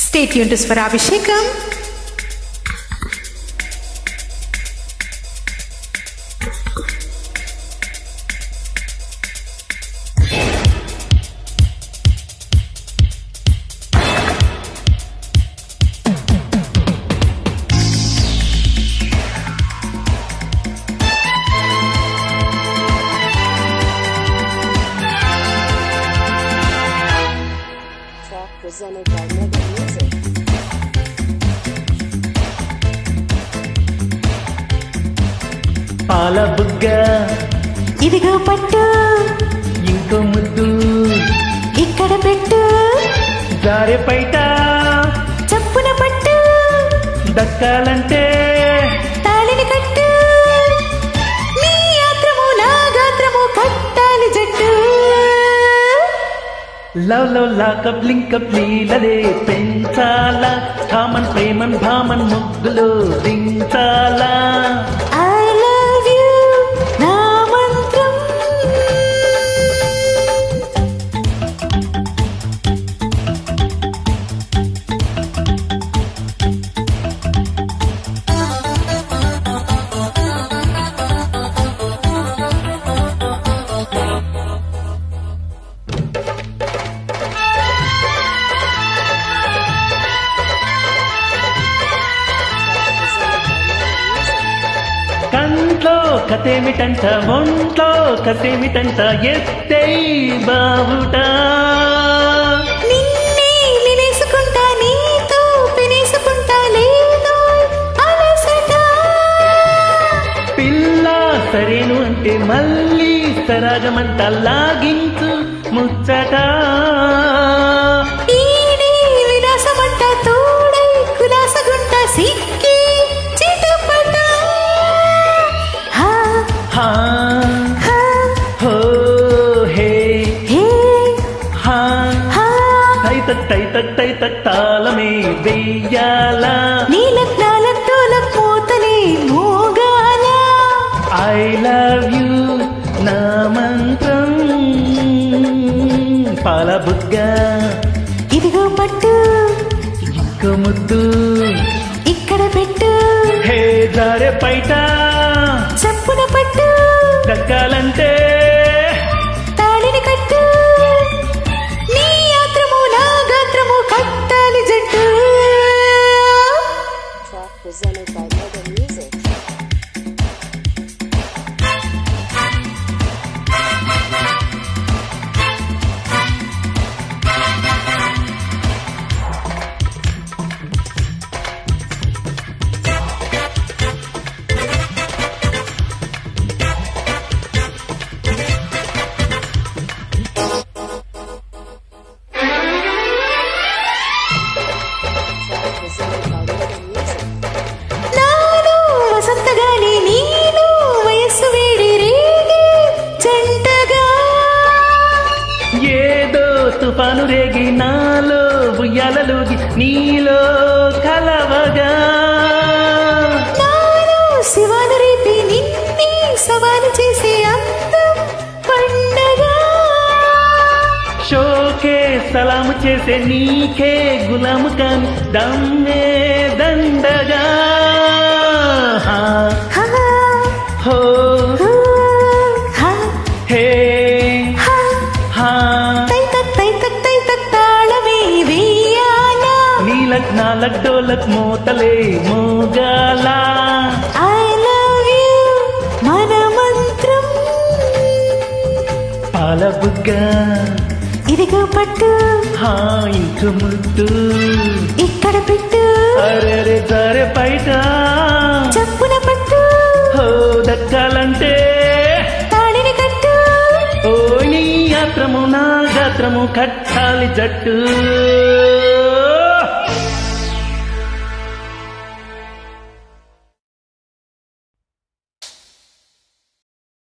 Stay tuned to Swarabhishekam. Presented by Mega Music. పాల బుగ్గ ఇదిగో పట్టు ఇంకో ముద్దు ఇక్కడ పెట్టు జారె పైట చప్పున పట్టు దక్కాలంటే తాళిని కట్టు నీ యాత్రము నా గాత్రము కట్టాలి జట్టు లవ్ లవ్ లాకప్ లింకప్ లీలలే పెంచాలా కామన్ ప్రేమన్ భామన్ ముగ్గులు దించాలా I love you నా మంత్రం కంట్లో కథేమిటంట ఒంట్లో కథేమిటంట ఎత్తై బావుట నిన్నే నినేసుకుంటా నీతో పెనేసుకుంటా లేదో అలసట పిల్ల సరేను అంటే మళ్ళీ సరాగమంట లాగించు ముచ్చట ఈడే విలాసమంట తోడై కులాసగుంట సిక్కి చిటపట హా హా హా హో హే హే హా హా తై తక్ తాళమే వెయ్యాలా నీలక్నాలతో పోతలే మోగాల ఐ లవ్ యూ నా మంత్రం పాల బుగ్గ ఇదిగో పట్టు ఇంకో ముద్దు ఇక్కడ పెట్టు హే జారె పైట చప్పున పట్టు దక్కాలంటే తాళిని కట్టు నీ యాత్రము నా గాత్రము కట్టాలి జట్టు Track presented by Mega Music. Track presented by Mega Music. నాలో వసంతగాలి నీలో వయస్సు వేడి రేగి జంటగా ఏదో తుఫాను రేగి నాలో ఉయ్యాలలోగి నీలో కలవగా నాలో శివాను రేపి నిన్నే సవాలు చేసే అందం పండగ షోకే సలాము చేసే నీకే గులాము కాని దమ్మే దండగా హా, హా హో హూ, హా హే హా హా తై తక్ తాళమే వేయాలా నీలక్ నాలక్ డోలక్ మోతలే మోగాలా I love you మన మంత్రం పాల బుగ్గ ఇదిగో పట్టు హా ఇంక ముద్దు ఇక్కడ పెట్టు అరే జారె పైట చప్పున పట్టు హో దక్కాలంటే తాళిని కట్టు ఓ నీ యాత్రము నా గాత్రము కట్టాలి జట్టు